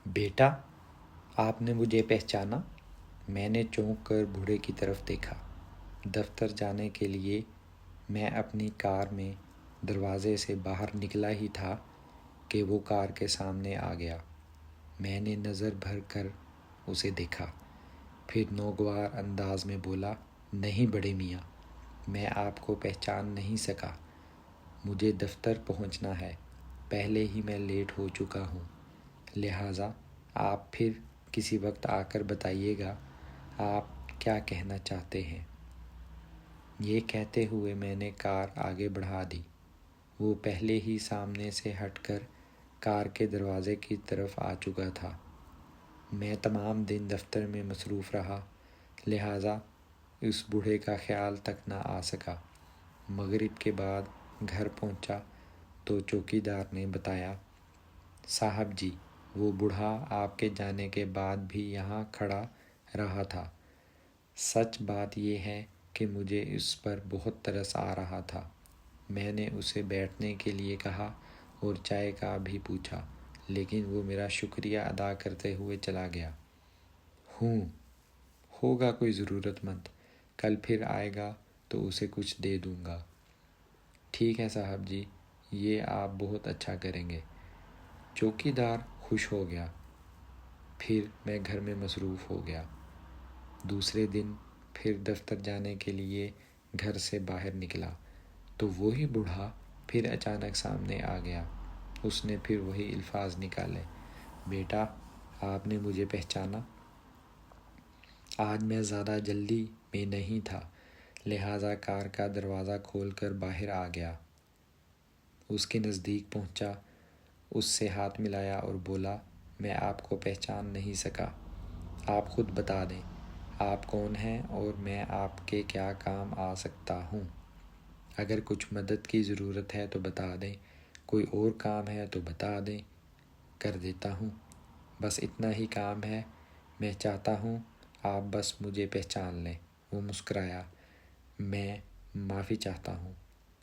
بیٹا، آپ نے مجھے پہچانا؟ میں نے چونک کر بوڑھے کی طرف دیکھا۔ دفتر جانے کے لیے میں اپنی کار میں دروازے سے باہر نکلا ہی تھا کہ وہ کار کے سامنے آ گیا۔ میں نے نظر بھر کر اسے دیکھا، پھر ناگوار انداز میں بولا، نہیں بڑے میاں، میں آپ کو پہچان نہیں سکا۔ مجھے دفتر پہنچنا ہے، پہلے ہی میں لیٹ ہو چکا ہوں، لہٰذا آپ پھر کسی وقت آ کر بتائیے گا آپ کیا کہنا چاہتے ہیں۔ یہ کہتے ہوئے میں نے کار آگے بڑھا دی۔ وہ پہلے ہی سامنے سے ہٹ کر کار کے دروازے کی طرف آ چکا تھا۔ میں تمام دن دفتر میں مصروف رہا، لہٰذا اس بوڑھے کا خیال تک نہ آ سکا۔ مغرب کے بعد گھر پہنچا تو چوکیدار نے بتایا، صاحب جی، وہ بوڑھا آپ کے جانے کے بعد بھی یہاں کھڑا رہا تھا۔ سچ بات یہ ہے کہ مجھے اس پر بہت ترس آ رہا تھا۔ میں نے اسے بیٹھنے کے لیے کہا اور چائے کا بھی پوچھا، لیکن وہ میرا شکریہ ادا کرتے ہوئے چلا گیا۔ ہوگا کوئی ضرورت مند، کل پھر آئے گا تو اسے کچھ دے دوں گا۔ ٹھیک ہے صاحب جی، یہ آپ بہت اچھا کریں گے۔ چوکیدار خوش ہو گیا۔ پھر میں گھر میں مصروف ہو گیا۔ دوسرے دن پھر دفتر جانے کے لیے گھر سے باہر نکلا تو وہی بوڑھا پھر اچانک سامنے آ گیا۔ اس نے پھر وہی الفاظ نکالے، بیٹا، آپ نے مجھے پہچانا؟ آج میں زیادہ جلدی میں نہیں تھا، لہٰذا کار کا دروازہ کھول کر باہر آ گیا۔ اس کے نزدیک پہنچا، اس سے ہاتھ ملایا اور بولا، میں آپ کو پہچان نہیں سکا۔ آپ خود بتا دیں آپ کون ہیں اور میں آپ کے کیا کام آ سکتا ہوں۔ اگر کچھ مدد کی ضرورت ہے تو بتا دیں، کوئی اور کام ہے تو بتا دیں، کر دیتا ہوں۔ بس اتنا ہی کام ہے، میں چاہتا ہوں آپ بس مجھے پہچان لیں۔ وہ مسکرایا، میں معافی چاہتا ہوں۔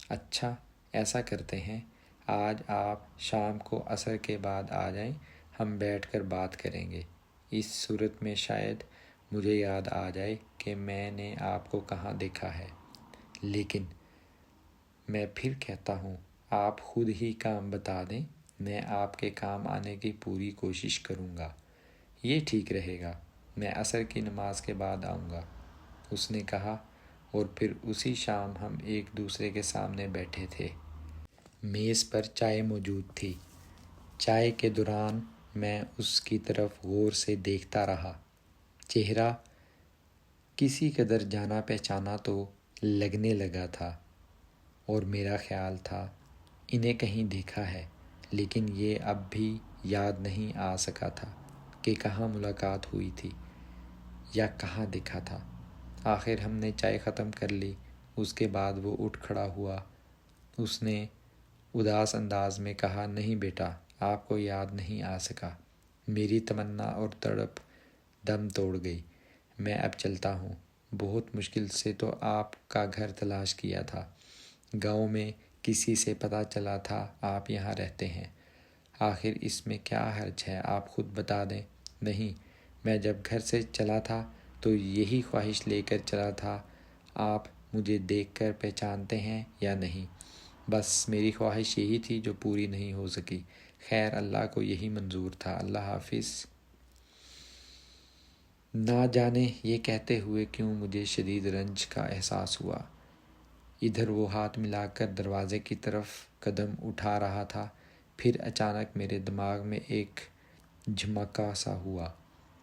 اچھا، ایسا کرتے ہیں، آج آپ شام کو عصر کے بعد آ جائیں، ہم بیٹھ کر بات کریں گے۔ اس صورت میں شاید مجھے یاد آ جائے کہ میں نے آپ کو کہاں دیکھا ہے۔ لیکن میں پھر کہتا ہوں، آپ خود ہی کام بتا دیں، میں آپ کے کام آنے کی پوری کوشش کروں گا۔ یہ ٹھیک رہے گا، میں عصر کی نماز کے بعد آؤں گا، اس نے کہا، اور پھر اسی شام ہم ایک دوسرے کے سامنے بیٹھے تھے۔ میز پر چائے موجود تھی۔ چائے کے دوران میں اس کی طرف غور سے دیکھتا رہا۔ چہرہ کسی قدر جانا پہچانا تو لگنے لگا تھا، اور میرا خیال تھا انہیں کہیں دیکھا ہے، لیکن یہ اب بھی یاد نہیں آ سکا تھا کہ کہاں ملاقات ہوئی تھی یا کہاں دیکھا تھا۔ آخر ہم نے چائے ختم کر لی۔ اس کے بعد وہ اٹھ کھڑا ہوا۔ اس نے اداس انداز میں کہا، نہیں بیٹا، آپ کو یاد نہیں آ سکا۔ میری تمنا اور تڑپ دم توڑ گئی۔ میں اب چلتا ہوں۔ بہت مشکل سے تو آپ کا گھر تلاش کیا تھا۔ گاؤں میں کسی سے پتہ چلا تھا آپ یہاں رہتے ہیں۔ آخر اس میں کیا حرج ہے، آپ خود بتا دیں۔ نہیں، میں جب گھر سے چلا تھا تو یہی خواہش لے کر چلا تھا، آپ مجھے دیکھ کر پہچانتے ہیں یا نہیں۔ بس میری خواہش یہی تھی جو پوری نہیں ہو سکی۔ خیر، اللہ کو یہی منظور تھا۔ اللہ حافظ۔ نہ جانے یہ کہتے ہوئے کیوں مجھے شدید رنج کا احساس ہوا۔ ادھر وہ ہاتھ ملا کر دروازے کی طرف قدم اٹھا رہا تھا، پھر اچانک میرے دماغ میں ایک جھمکا سا ہوا۔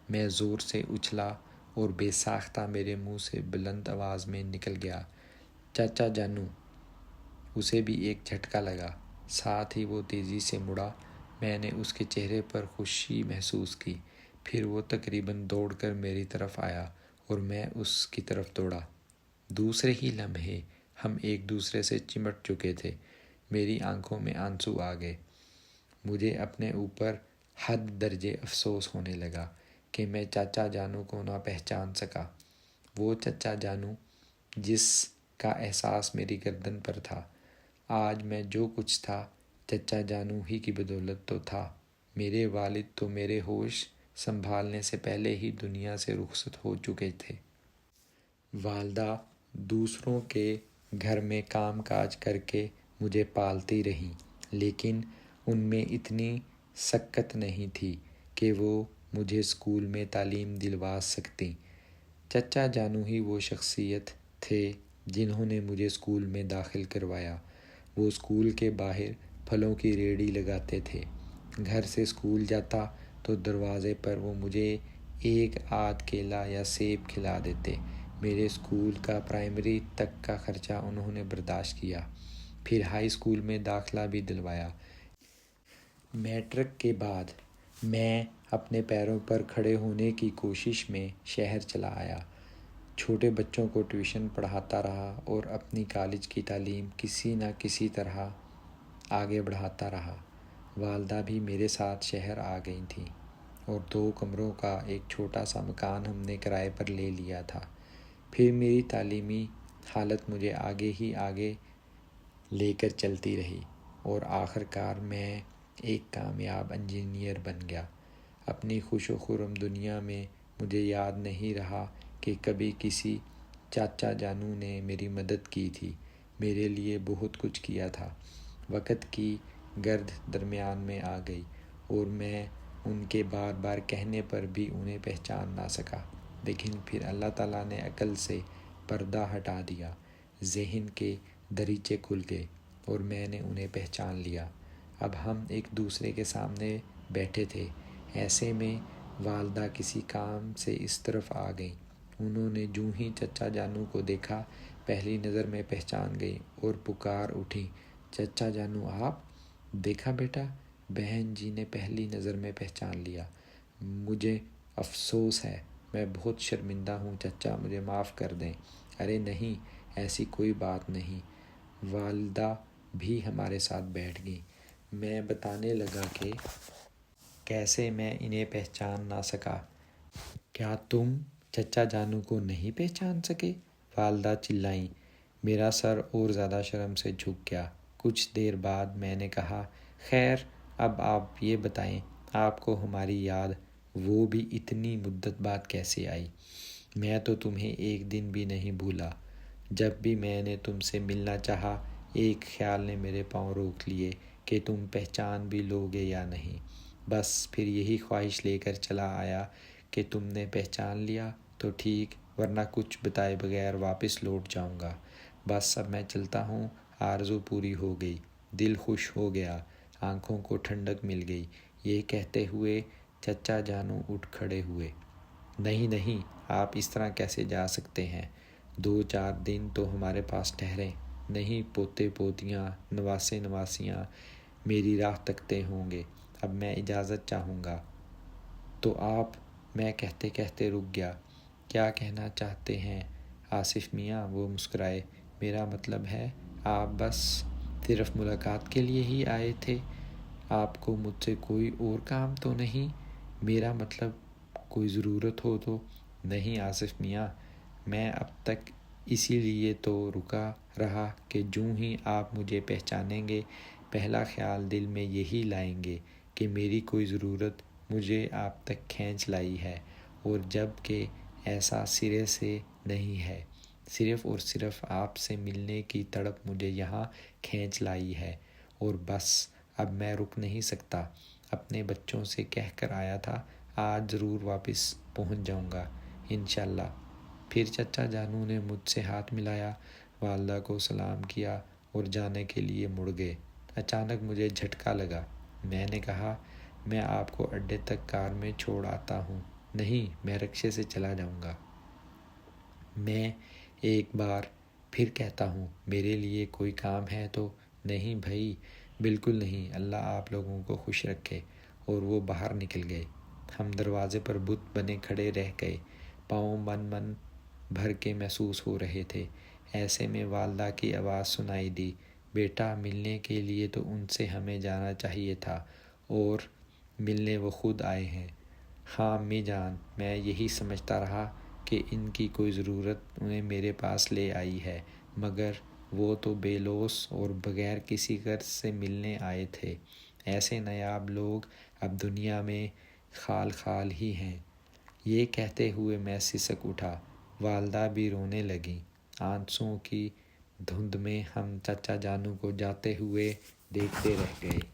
میں زور سے اچھلا اور بے ساختہ میرے منہ سے بلند آواز میں نکل گیا، چاچا جانو۔ اسے بھی ایک جھٹکا لگا، ساتھ ہی وہ تیزی سے مڑا۔ میں نے اس کے چہرے پر خوشی محسوس کی۔ پھر وہ تقریباً دوڑ کر میری طرف آیا اور میں اس کی طرف دوڑا۔ دوسرے ہی لمحے ہم ایک دوسرے سے چمٹ چکے تھے۔ میری آنکھوں میں آنسو آ گئے۔ مجھے اپنے اوپر حد درجے افسوس ہونے لگا کہ میں چاچا جانو کو نہ پہچان سکا۔ وہ چچا جانو جس کا احساس میری گردن پر تھا۔ آج میں جو کچھ تھا، چچا جانو ہی کی بدولت تو تھا۔ میرے والد تو میرے ہوش سنبھالنے سے پہلے ہی دنیا سے رخصت ہو چکے تھے۔ والدہ دوسروں کے گھر میں کام کاج کر کے مجھے پالتی رہیں، لیکن ان میں اتنی سکت نہیں تھی کہ وہ مجھے اسکول میں تعلیم دلوا سکتیں۔ چچا جانو ہی وہ شخصیت تھے جنہوں نے مجھے اسکول میں داخل کروایا۔ وہ اسکول کے باہر پھلوں کی ریہڑی لگاتے تھے۔ گھر سے اسکول جاتا تو دروازے پر وہ مجھے ایک آدھ کیلا یا سیب کھلا دیتے۔ میرے اسکول کا پرائمری تک کا خرچہ انہوں نے برداشت کیا، پھر ہائی اسکول میں داخلہ بھی دلوایا۔ میٹرک کے بعد میں اپنے پیروں پر کھڑے ہونے کی کوشش میں شہر چلا آیا۔ چھوٹے بچوں کو ٹیوشن پڑھاتا رہا اور اپنی کالج کی تعلیم کسی نہ کسی طرح آگے بڑھاتا رہا۔ والدہ بھی میرے ساتھ شہر آ گئی تھیں اور 2 کمروں کا ایک چھوٹا سا مکان ہم نے کرائے پر لے لیا تھا۔ پھر میری تعلیمی حالت مجھے آگے ہی آگے لے کر چلتی رہی اور آخر کار میں ایک کامیاب انجینئر بن گیا۔ اپنی خوش و خرم دنیا میں مجھے یاد نہیں رہا کہ کبھی کسی چاچا جانو نے میری مدد کی تھی، میرے لیے بہت کچھ کیا تھا۔ وقت کی گرد درمیان میں آ گئی اور میں ان کے بار بار کہنے پر بھی انہیں پہچان نہ سکا، لیکن پھر اللہ تعالیٰ نے عقل سے پردہ ہٹا دیا، ذہن کے دریچے کھل گئے اور میں نے انہیں پہچان لیا۔ اب ہم ایک دوسرے کے سامنے بیٹھے تھے۔ ایسے میں والدہ کسی کام سے اس طرف آ گئیں۔ انہوں نے جوں ہی چچا جانو کو دیکھا، پہلی نظر میں پہچان گئی اور پکار اٹھیں، چچا جانو آپ؟ دیکھا بیٹا، بہن جی نے پہلی نظر میں پہچان لیا۔ مجھے افسوس ہے، میں بہت شرمندہ ہوں چچا، مجھے معاف کر دیں۔ ارے نہیں، ایسی کوئی بات نہیں۔ والدہ بھی ہمارے ساتھ بیٹھ گئیں۔ میں بتانے لگا کہ کیسے میں انہیں پہچان نہ سکا۔ کیا تم چچا جانو کو نہیں پہچان سکے؟ والدہ چلائیں۔ میرا سر اور زیادہ شرم سے جھک گیا۔ کچھ دیر بعد میں نے کہا، خیر اب آپ یہ بتائیں، آپ کو ہماری یاد وہ بھی اتنی مدت بعد کیسے آئی؟ میں تو تمہیں ایک دن بھی نہیں بھولا۔ جب بھی میں نے تم سے ملنا چاہا، ایک خیال نے میرے پاؤں روک لیے کہ تم پہچان بھی لوگے یا نہیں۔ بس پھر یہی خواہش لے کر چلا آیا کہ تم نے پہچان لیا تو ٹھیک، ورنہ کچھ بتائے بغیر واپس لوٹ جاؤں گا۔ بس اب میں چلتا ہوں، آرزو پوری ہو گئی، دل خوش ہو گیا، آنکھوں کو ٹھنڈک مل گئی۔ یہ کہتے ہوئے چچا جانو اٹھ کھڑے ہوئے۔ نہیں نہیں، آپ اس طرح کیسے جا سکتے ہیں؟ 2-4 دن تو ہمارے پاس ٹھہریں۔ نہیں، پوتے پوتیاں، نواسے نواسیاں میری راہ تکتے ہوں گے۔ اب میں اجازت چاہوں گا۔ تو آپ، میں کہتے کہتے رک گیا۔ کیا کہنا چاہتے ہیں آصف میاں؟ وہ مسکرائے۔ میرا مطلب ہے آپ بس صرف ملاقات کے لیے ہی آئے تھے، آپ کو مجھ سے کوئی اور کام تو نہیں؟ میرا مطلب کوئی ضرورت ہو تو؟ نہیں آصف میاں، میں اب تک اسی لیے تو رکا رہا کہ جوں ہی آپ مجھے پہچانیں گے، پہلا خیال دل میں یہی لائیں گے کہ میری کوئی ضرورت مجھے آپ تک کھینچ لائی ہے، اور جب کہ ایسا سرے سے نہیں ہے، صرف اور صرف آپ سے ملنے کی تڑپ مجھے یہاں کھینچ لائی ہے، اور بس اب میں رک نہیں سکتا۔ اپنے بچوں سے کہہ کر آیا تھا، آج ضرور واپس پہنچ جاؤں گا انشاءاللہ۔ پھر چچا جانو نے مجھ سے ہاتھ ملایا، والدہ کو سلام کیا اور جانے کے لیے مڑ گئے۔ اچانک مجھے جھٹکا لگا۔ میں نے کہا، میں آپ کو اڈے تک کار میں چھوڑ آتا ہوں۔ نہیں، میں رکشے سے چلا جاؤں گا۔ میں ایک بار پھر کہتا ہوں، میرے لیے کوئی کام ہے تو؟ نہیں بھائی، بالکل نہیں، اللہ آپ لوگوں کو خوش رکھے۔ اور وہ باہر نکل گئے۔ ہم دروازے پر بت بنے کھڑے رہ گئے، پاؤں من بھر کے محسوس ہو رہے تھے۔ ایسے میں والدہ کی آواز سنائی دی، بیٹا ملنے کے لیے تو ان سے ہمیں جانا چاہیے تھا، اور ملنے وہ خود آئے ہیں۔ ہاں امی جان، میں یہی سمجھتا رہا کہ ان کی کوئی ضرورت انہیں میرے پاس لے آئی ہے، مگر وہ تو بے لوث اور بغیر کسی غرض سے ملنے آئے تھے۔ ایسے نایاب لوگ اب دنیا میں خال خال ہی ہیں۔ یہ کہتے ہوئے میں سسک اٹھا۔ والدہ بھی رونے لگیں۔ آنسوؤں کی دھند میں ہم چچا جانو کو جاتے ہوئے دیکھتے رہ گئے۔